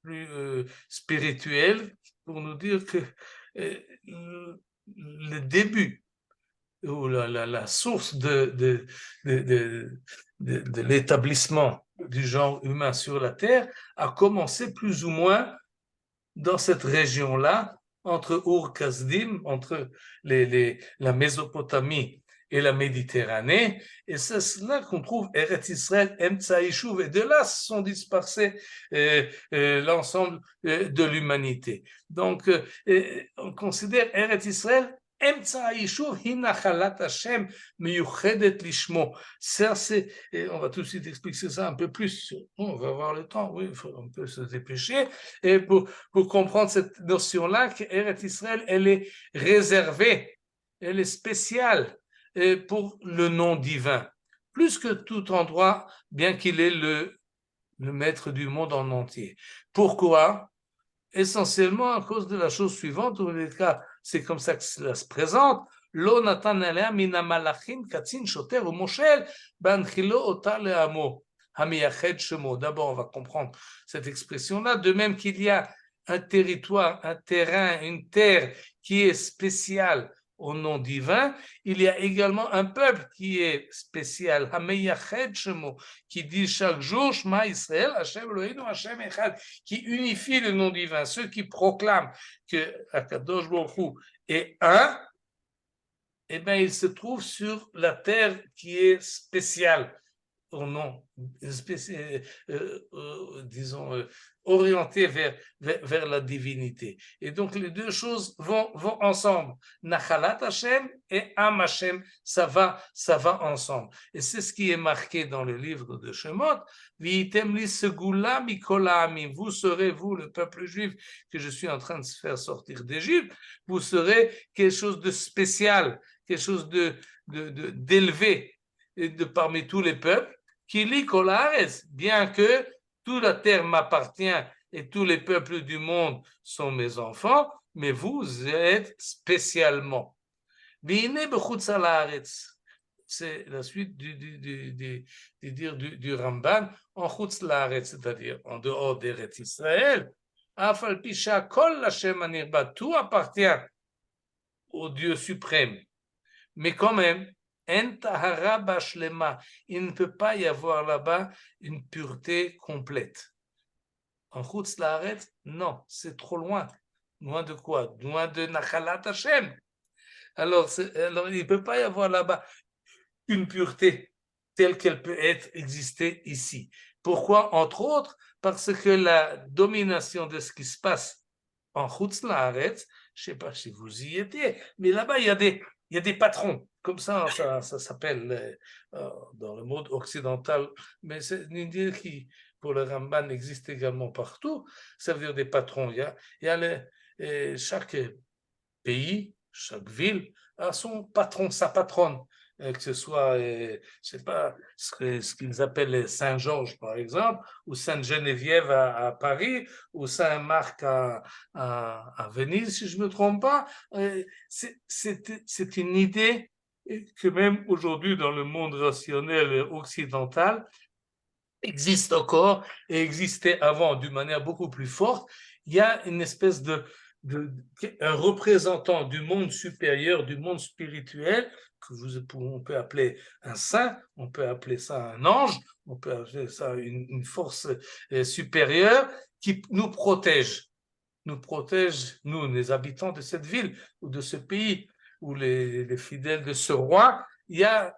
plus spirituelle pour nous dire que le début ou la source de l'établissement du genre humain sur la Terre a commencé plus ou moins dans cette région-là, entre Ur-Kasdim, entre la Mésopotamie et la Méditerranée, et c'est cela qu'on trouve Eretz Israël, Emtsa HaYishuv, et de là se sont dispersés l'ensemble de l'humanité. Donc, on considère Eretz Israël Emtsa HaYishuv hi Nachalat Hashem miyuchedet lishmo. Ça, on va tout de suite expliquer ça un peu plus. On va avoir le temps, oui, on peut se dépêcher. Et pour comprendre cette notion-là, qu'Eretz Israël, elle est réservée, elle est spéciale pour le nom divin, plus que tout endroit, bien qu'il est le maître du monde en entier. Pourquoi? Essentiellement à cause de la chose suivante, ou en les cas, c'est comme ça que cela se présente. Lo natan alea min hamalachim katzin shoter umoshel banchilo ota leamo hamiyached shemo. D'abord, on va comprendre cette expression-là. De même qu'il y a un territoire, un terrain, une terre qui est spéciale au nom divin, il y a également un peuple qui est spécial, hamiyached shemo, qui dit chaque jour Shema Israël, Hashem Eloheinu, Hashem Echad, qui unifie le nom divin. Ceux qui proclament que Akadosh Baruch Hu est un, eh bien, il se trouve sur la terre qui est spéciale au nom, disons, orienté vers la divinité. Et donc, les deux choses vont ensemble. Nachalat Hashem et Am Hashem, ça va ensemble. Et c'est ce qui est marqué dans le livre de Shemot. V'item li segula mikol ha'amim. Vous serez, vous, le peuple juif que je suis en train de faire sortir d'Égypte, vous serez quelque chose de spécial, quelque chose d'élevé de parmi tous les peuples. Kili kol haaretz, bien que toute la terre m'appartient et tous les peuples du monde sont mes enfants, mais vous êtes spécialement. V'hine bechutz haaretz. C'est la suite du Ramban. en Chutz Laaretz, c'est-à-dire en dehors d'Eretz Israël, Af al pi she'akol l'Hashem hanirba, tout appartient au Dieu suprême. Mais quand même, en tahara bashlema, il ne peut pas y avoir là-bas une pureté complète. En Chutz Laaretz, non, c'est trop loin. Loin de quoi? Loin de Nachalat Hashem. Alors, il ne peut pas y avoir là-bas une pureté telle qu'elle peut exister ici. Pourquoi? Entre autres, parce que la domination de ce qui se passe en Chutz Laaretz, je ne sais pas si vous y étiez, mais là-bas, il y a des patrons. Comme ça s'appelle dans le monde occidental, mais c'est une idée qui, pour le Ramban, existe également partout. Ça veut dire des patrons. Il y a chaque pays, chaque ville a son patron, sa patronne, que ce soit, je sais pas, ce qu'ils appellent Saint-Georges, par exemple, ou Sainte-Geneviève à Paris, ou Saint-Marc à Venise, si je ne me trompe pas. C'est une idée que même aujourd'hui, dans le monde rationnel occidental, existe encore et existait avant d'une manière beaucoup plus forte. Il y a une espèce un représentant du monde supérieur, du monde spirituel, on peut appeler un saint, on peut appeler ça un ange, on peut appeler ça une force supérieure qui nous protège, nous, les habitants de cette ville ou de ce pays, ou les fidèles de ce roi. Il y a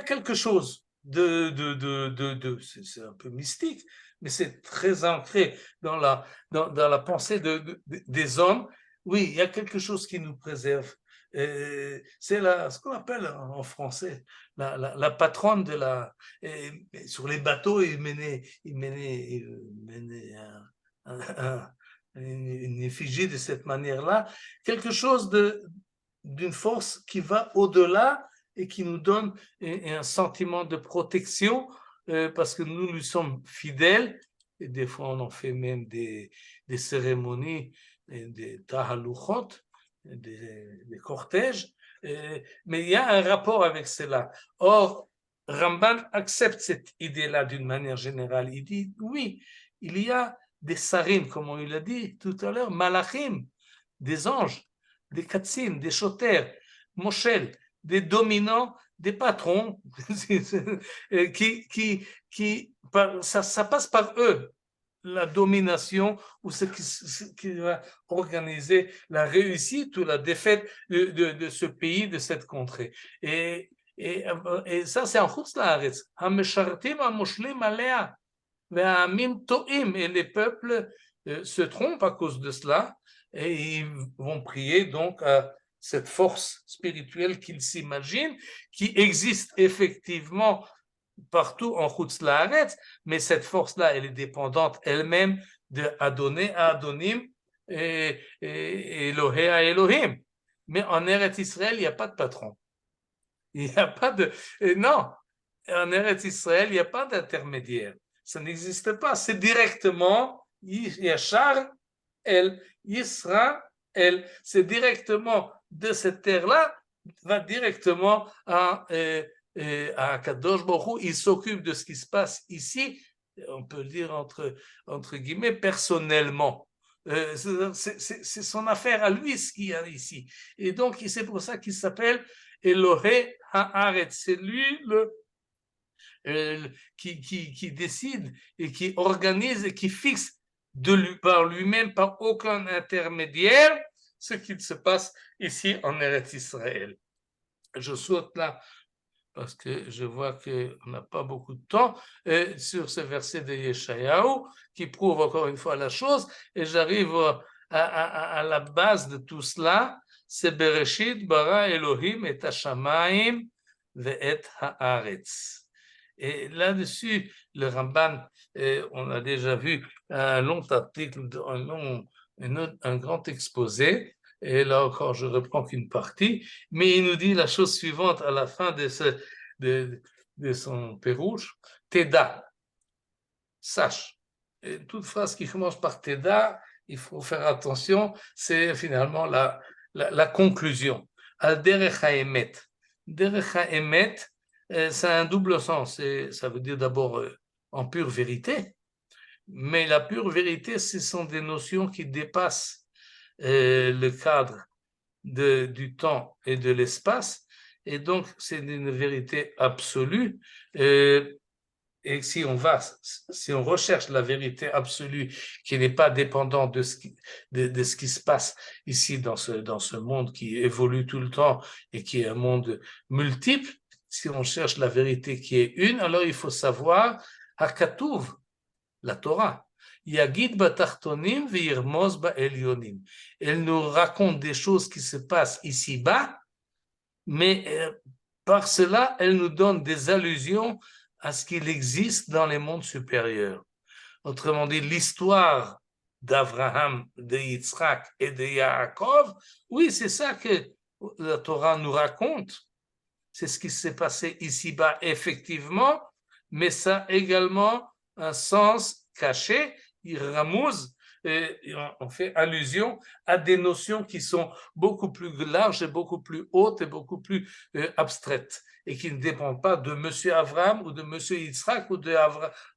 quelque chose c'est un peu mystique, mais c'est très ancré dans la pensée des hommes. Oui, il y a quelque chose qui nous préserve. C'est ce qu'on appelle en français la patronne de sur les bateaux, il menait une effigie de cette manière-là, quelque chose d'une force qui va au-delà et qui nous donne un sentiment de protection parce que nous lui sommes fidèles, et des fois on en fait même des cérémonies, des tahaluchot, des cortèges, mais il y a un rapport avec cela. Or, Ramban accepte cette idée-là d'une manière générale. Il dit, oui, il y a des sarim, comme on l'a dit tout à l'heure, malachim, des anges, des katzin, des shoters, moshel, des dominants, des patrons, ça passe par eux, la domination ou ce qui va organiser la réussite ou la défaite de ce pays, de cette contrée. Et ça, c'est en Chutz Laaretz. Hameshartim hamoshlim alea ve'amim to'im. Et les peuples se trompent à cause de cela et ils vont prier donc à cette force spirituelle qu'ils s'imaginent, qui existe effectivement partout en Chutz Laaretz, mais cette force-là, elle est dépendante elle-même de Adonai à Adonim et Elohé à Elohim. Mais en Eretz Israël, il n'y a pas de patron. Il n'y a pas de... Non, en Eretz Israël, il n'y a pas d'intermédiaire. Ça n'existe pas. C'est directement Yachar El Yisra El. C'est directement de cette terre-là, va directement à Kadosh Baruch Hu. Il s'occupe de ce qui se passe ici, on peut le dire entre guillemets, personnellement. C'est son affaire à lui ce qu'il y a ici. Et donc, c'est pour ça qu'il s'appelle Elohé Haaretz. C'est lui qui décide et qui organise et qui fixe par lui-même, par aucun intermédiaire, ce qu'il se passe ici en Eretz Israël. Je saute là parce que je vois qu'on n'a pas beaucoup de temps, sur ce verset de Yeshayahu, qui prouve encore une fois la chose, et j'arrive à la base de tout cela, c'est Bereshit bara Elohim et Hashamayim ve'et haaretz. Et là-dessus, le Ramban, on a déjà vu un long article, un grand exposé, et là encore, je reprends qu'une partie, mais il nous dit la chose suivante à la fin de son pérouge, Teda, sache. Et toute phrase qui commence par Teda, il faut faire attention, c'est finalement la conclusion. Al derech haemet. Derech haemet, c'est un double sens. Ça veut dire d'abord en pure vérité. Mais la pure vérité, ce sont des notions qui dépassent le cadre du temps et de l'espace. Et donc, c'est une vérité absolue. Et si on recherche la vérité absolue qui n'est pas dépendante de ce qui se passe ici dans ce monde qui évolue tout le temps et qui est un monde multiple, si on cherche la vérité qui est une, alors il faut savoir Hakatuv, la Torah. Yagid batartonim ve'yirmoz ba'elyonim. Elle nous raconte des choses qui se passent ici-bas, mais par cela, elle nous donne des allusions à ce qu'il existe dans les mondes supérieurs. Autrement dit, l'histoire d'Abraham, de Yitzhak et de Yaakov, oui, c'est ça que la Torah nous raconte. C'est ce qui s'est passé ici-bas, effectivement, mais ça a également un sens caché, il ramouse, on fait allusion à des notions qui sont beaucoup plus larges et beaucoup plus hautes et beaucoup plus abstraites et qui ne dépendent pas de Monsieur Abraham ou de Monsieur Yitzhak ou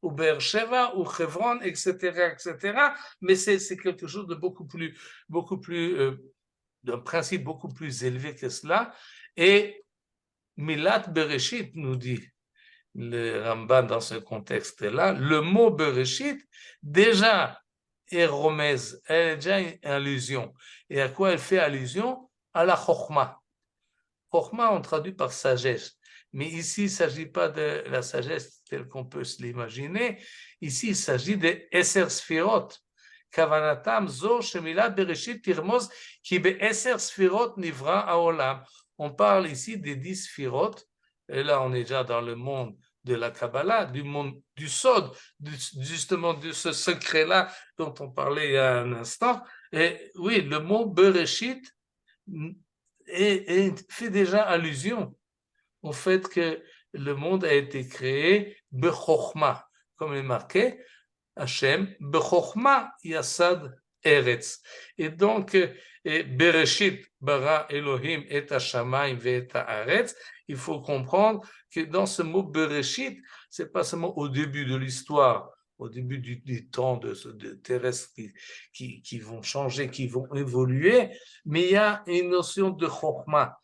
ou Beersheba ou Hebron, etc., etc. Mais c'est quelque chose de beaucoup plus d'un principe beaucoup plus élevé que cela. Et Milat Bereshit nous dit le Ramban dans ce contexte-là, le mot Bereshit déjà est romèze, elle est déjà une allusion. Et à quoi elle fait allusion? À la Chokhmah. Chokhmah, on traduit par sagesse. Mais ici, il ne s'agit pas de la sagesse telle qu'on peut se l'imaginer. Ici, il s'agit de Eser Sfirot. Kavanatam zo shemila bereshit tirmoz ki be Eser Sfirot nivra haolam. On parle ici des 10 Sfirot. Et là, on est déjà dans le monde de la Kabbalah, du monde du Sod, justement de ce secret-là dont on parlait il y a un instant. Et oui, le mot Bereshit fait déjà allusion au fait que le monde a été créé Bechokhma, comme est marqué, Hachem, Bechokhma Yasad Eretz. Et donc, Bereshit bara Elohim et Hashamayim et Haaretz, il faut comprendre que dans ce mot Bereshit, c'est pas seulement au début de l'histoire, au début du temps de terrestres qui vont changer, qui vont évoluer, mais il y a une notion de Chokhma.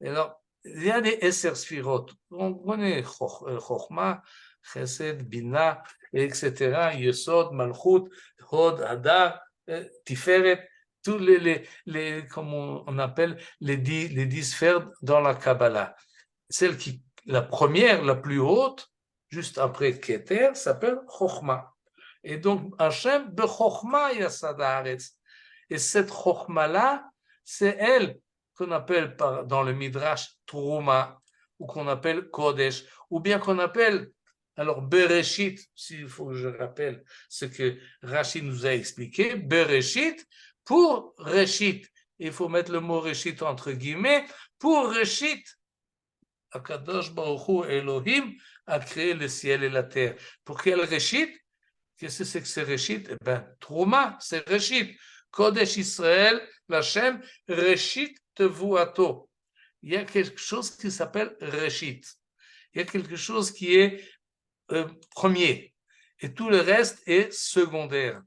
Alors, il y a des Eser Sfirot. On connaît Chokhma, Chesed, Bina, etc. Yesod, Malchut, Hod, Hadar, Tiferet, tous comme on appelle les 10 sphères dans la Kabbalah. La première, la plus haute, juste après Keter, s'appelle Chokhma. Et donc, Hachem, Bechokhma Yasad Haaretz. Et cette Chokhma-là, c'est elle qu'on appelle dans le Midrash Trouma, ou qu'on appelle Kodesh, ou bien qu'on appelle, alors Bereshit, s'il faut que je rappelle ce que Rashi nous a expliqué, Bereshit pour Reshit. Il faut mettre le mot Reshit entre guillemets, pour Reshit, Akadosh Baruch Hu Elohim a créé le ciel et la terre. Pour quel Reshit? Qu'est-ce que c'est que ce Reshit? Eh bien, Trouma, c'est Reshit. Kodesh Israël, l'Hachem, Reshit Tevuato. Il y a quelque chose qui s'appelle Reshit. Il y a quelque chose qui est premier. Et tout le reste est secondaire.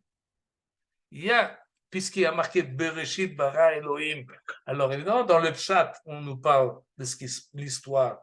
Il y a, puisqu'il y a marqué Bereshit bara Elohim, alors évidemment, dans le chat, on nous parle de l'histoire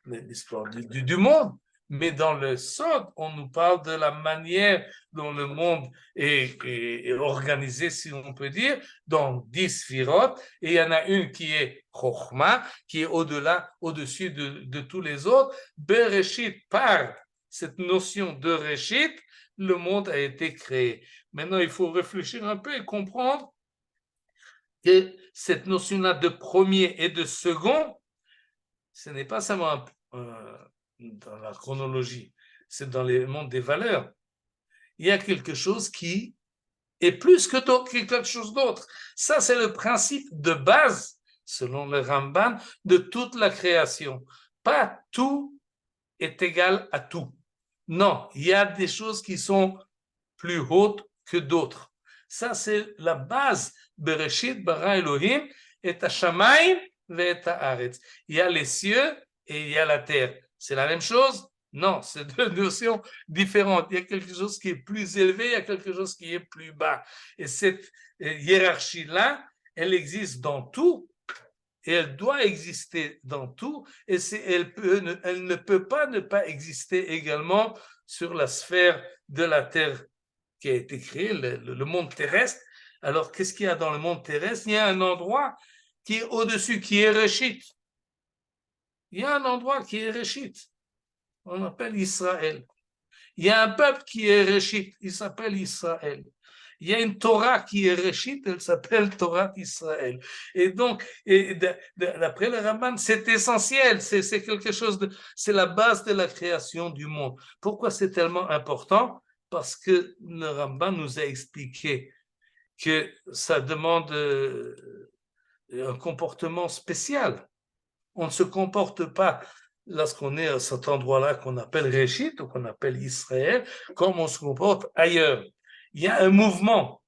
du monde. Mais dans le Sod, on nous parle de la manière dont le monde est organisé, si on peut dire, dans 10 Sfirot, et il y en a une qui est Chokhma, qui est au-dessus de tous les autres. Bereshit, par cette notion de Reshit, le monde a été créé. Maintenant, il faut réfléchir un peu et comprendre que cette notion-là de premier et de second, ce n'est pas seulement dans la chronologie, c'est dans le monde des valeurs. Il y a quelque chose qui est plus que quelque chose d'autre. Ça, c'est le principe de base, selon le Ramban, de toute la création. Pas tout est égal à tout. Non, il y a des choses qui sont plus hautes que d'autres. Ça, c'est la base. Bereshit bara Elohim et Hashamayim et Haaretz. Il y a les cieux et il y a la terre. C'est la même chose? Non, c'est deux notions différentes. Il y a quelque chose qui est plus élevé, il y a quelque chose qui est plus bas. Et cette hiérarchie-là, elle existe dans tout, et elle doit exister dans tout, et elle ne peut pas ne pas exister également sur la sphère de la Terre qui a été créée, le monde terrestre. Alors, qu'est-ce qu'il y a dans le monde terrestre? Il y a un endroit qui est au-dessus, qui est Réchit. Il y a un endroit qui est Réchit. On appelle Israël. Il y a un peuple qui est Réchit, il s'appelle Israël. Il y a une Torah qui est Réchit, elle s'appelle Torah d'Israël. Et donc, d'après le Ramban, c'est essentiel, c'est quelque chose de, c'est la base de la création du monde. Pourquoi c'est tellement important? Parce que le Ramban nous a expliqué que ça demande un comportement spécial. On ne se comporte pas lorsqu'on est à cet endroit-là qu'on appelle Réchit ou qu'on appelle Israël, comme on se comporte ailleurs. Il y a un mouvement.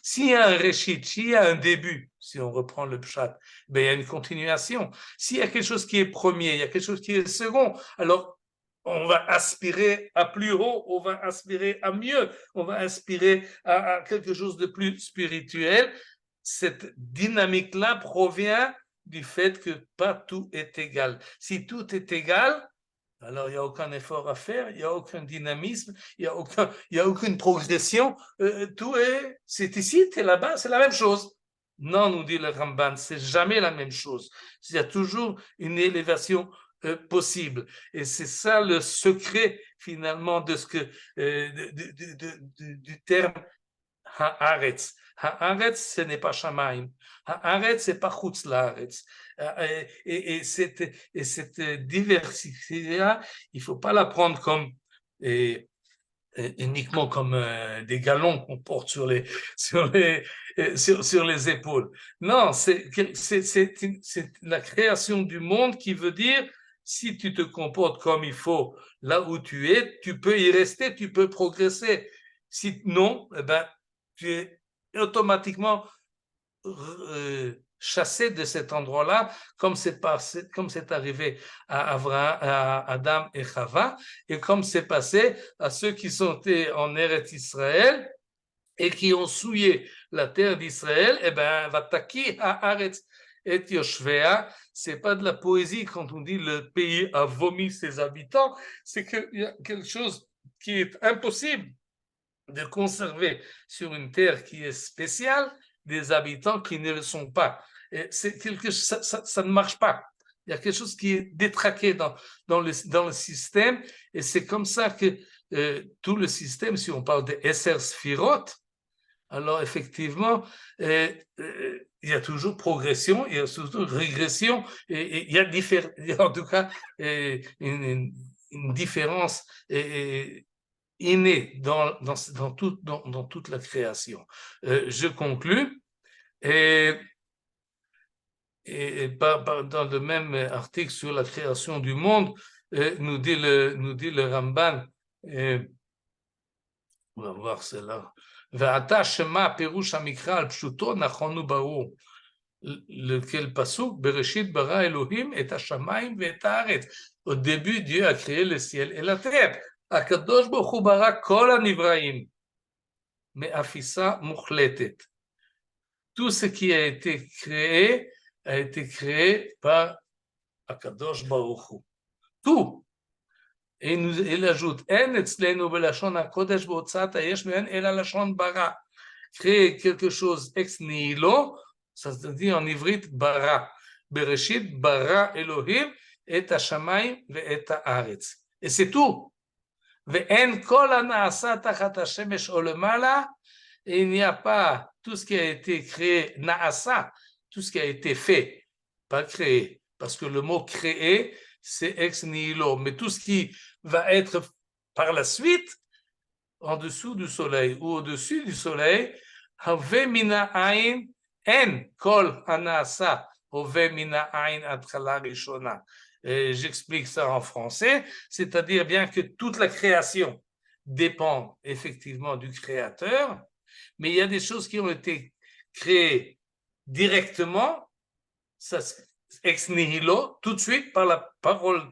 S'il y a un Réchit, s'il y a un début, si on reprend le pshat, ben, il y a une continuation. S'il y a quelque chose qui est premier, il y a quelque chose qui est second, alors on va aspirer à plus haut, on va aspirer à mieux, on va aspirer à quelque chose de plus spirituel. Cette dynamique-là provient du fait que pas tout est égal. Si tout est égal, alors il n'y a aucun effort à faire, il n'y a aucun dynamisme, il n'y a aucune progression. Tout est, c'est ici, tu es là-bas, c'est la même chose. Non, nous dit le Ramban, c'est jamais la même chose. Il y a toujours une élévation possible. Et c'est ça le secret finalement de ce que du terme Haaretz. Haaretz, ce n'est pas Shamaim. Haaretz, ce n'est pas Chutz Laaretz. Et cette diversité-là, il ne faut pas la prendre comme uniquement comme des galons qu'on porte sur les épaules. Non, c'est la création du monde qui veut dire si tu te comportes comme il faut là où tu es, tu peux y rester, tu peux progresser. Sinon, eh ben, tu es automatiquement chassé de cet endroit-là, comme c'est arrivé à Abraham, à Adam et Chava, et comme c'est passé à ceux qui sont en Eretz Israël et qui ont souillé la terre d'Israël. Eh ben, Vataki haaretz et Yoshvea, c'est pas de la poésie quand on dit le pays a vomi ses habitants, c'est qu'il y a quelque chose qui est impossible de conserver sur une terre qui est spéciale des habitants qui ne le sont pas. Et ça ne marche pas. Il y a quelque chose qui est détraqué dans le système, et c'est comme ça que tout le système, si on parle de Esser Sphirot, alors effectivement, il y a toujours progression, il y a toujours régression, et il y a en tout cas une différence innée dans toute la création. Je conclus, et dans le même article sur la création du monde, nous dit le Ramban, on va voir cela. ואתה שמע פירוש המקרא על פשוטו נכון וברור. lequel pasuk, Bereshit bara Elohim et השמיים ואת הארץ. Au début, Dieu a créé le ciel et la terre. הקדוש ברוך הוא ברא כל הנבראים, מאפיסה מוחלטת. Tout ce qui a été créé par הקדוש ברוך הוא. Tout. Et il ajoute, En etzlenu belashon hakodesh behotzat hayesh me'en el lashon bara. Créer quelque chose ex nihilo, ça se dit en ivrite bara. Bereshit bara Elohim et hashamayim ve'et haaretz. Et c'est tout. Ve'en kol hanaasa tachat hashemesh olemala. Et il n'y a pas tout ce qui a été créé, naasa, tout ce qui a été fait, pas créé. Parce que le mot créer, c'est ex nihilo. Mais tout ce qui va être par la suite en dessous du soleil ou au-dessus du soleil, Have mina ain en kol hanasa Have mina ain atchala rishona. J'explique ça en français, c'est-à-dire bien que toute la création dépend effectivement du créateur, mais il y a des choses qui ont été créées directement, ça, ex nihilo, tout de suite par la parole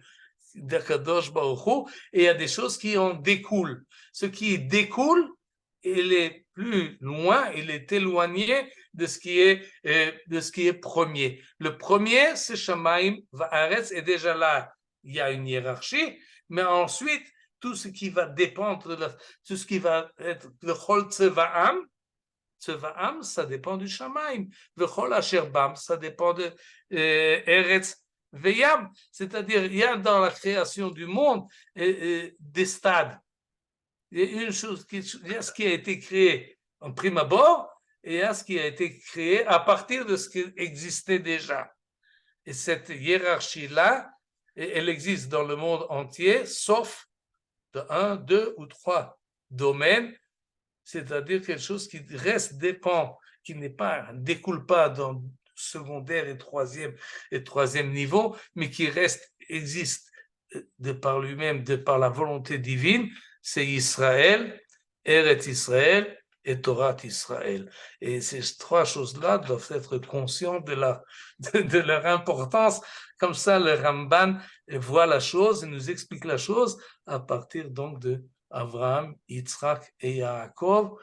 d'Akadosh Baruch Hu, et il y a des choses qui en découlent. Ce qui découle, il est plus loin, il est éloigné de ce qui est premier. Le premier, c'est Shamaim Va'aretz, et déjà là, il y a une hiérarchie, mais ensuite, tout ce qui va dépendre, tout ce qui va être le Chol Tzevaam, Tzevaam, ça dépend du Shamaim. Le Chol Asher Bam, ça dépend de Eretz Veyam. C'est-à-dire, il y a dans la création du monde des stades. Il y a une chose, il y a ce qui a été créé en prime abord, et il y a ce qui a été créé à partir de ce qui existait déjà. Et cette hiérarchie-là, elle existe dans le monde entier, sauf de 1, 2 ou 3 domaines, c'est-à-dire quelque chose qui reste dépend, qui n'est pas, découle pas dans secondaire et troisième niveau, mais qui reste, existe de par lui-même, de par la volonté divine, c'est Israël, Eretz Israël et Torah Israël. Et ces trois choses-là doivent être conscientes de leur importance. Comme ça, le Ramban voit la chose et nous explique la chose à partir donc de Abraham, Yitzhak et Yaakov,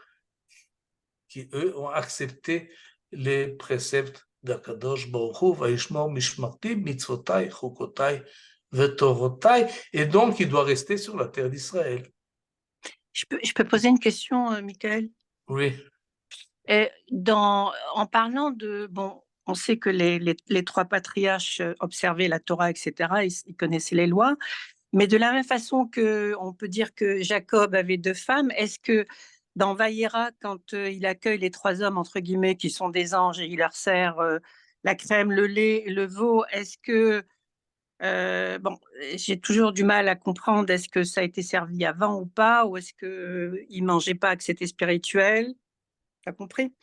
qui eux ont accepté les préceptes d'Akadosh Baruch Hu, Vayishmor Mishmarti, Mitzvotai, Chukotai, Vetorotai, et donc il doit rester sur la terre d'Israël. Je peux poser une question, Michael? Oui. En parlant de, bon, on sait que les trois patriarches observaient la Torah, etc., ils connaissaient les lois, mais de la même façon qu'on peut dire que Jacob avait 2 femmes, est-ce que dans Vaïra, quand il accueille les 3 hommes, entre guillemets, qui sont des anges, et il leur sert la crème, le lait, le veau, est-ce que, bon, j'ai toujours du mal à comprendre, est-ce que ça a été servi avant ou pas, ou est-ce qu'ils ne mangeaient pas, que c'était spirituel? T'as compris?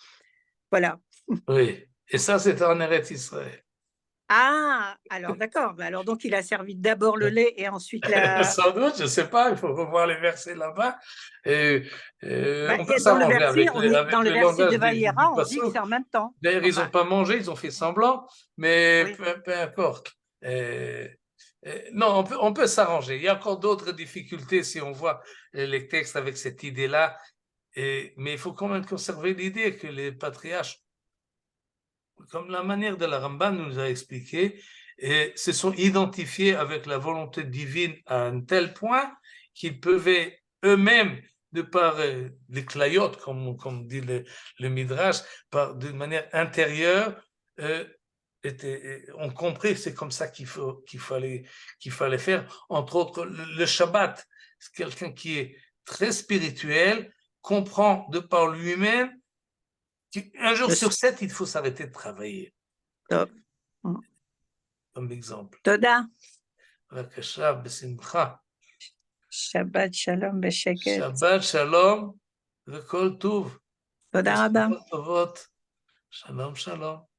Voilà. Oui, et ça c'est en Eretz Israël. Ah, alors d'accord. Alors donc il a servi d'abord le lait et ensuite la. Sans doute, je ne sais pas, il faut revoir les versets là-bas. On peut Dans le s'arranger verset, avec dans le le verset de langage Vaïra, du on dit que Passouk. c'est en même temps. D'ailleurs, ils n'ont pas mangé, ils ont fait semblant, mais Oui. peu importe. Non, on peut s'arranger. Il y a encore d'autres difficultés si on voit les textes avec cette idée-là, mais il faut quand même conserver l'idée que les patriarches, comme la manière de la Ramban nous a expliqué, se sont identifiés avec la volonté divine à un tel point qu'ils pouvaient eux-mêmes, de par les clayotes, comme dit le Midrash, d'une manière intérieure, ont compris que c'est comme ça qu'il fallait faire. Entre autres, le Shabbat, c'est quelqu'un qui est très spirituel, comprend de par lui-même qu'un jour sur 7, il faut s'arrêter de travailler. Top. Comme exemple. Toda. בבקשה, בשמחה. Shabbat shalom בשקט. שבת שלום וכל טוב. תודה רבה. בשורות טובות. שלום, שלום.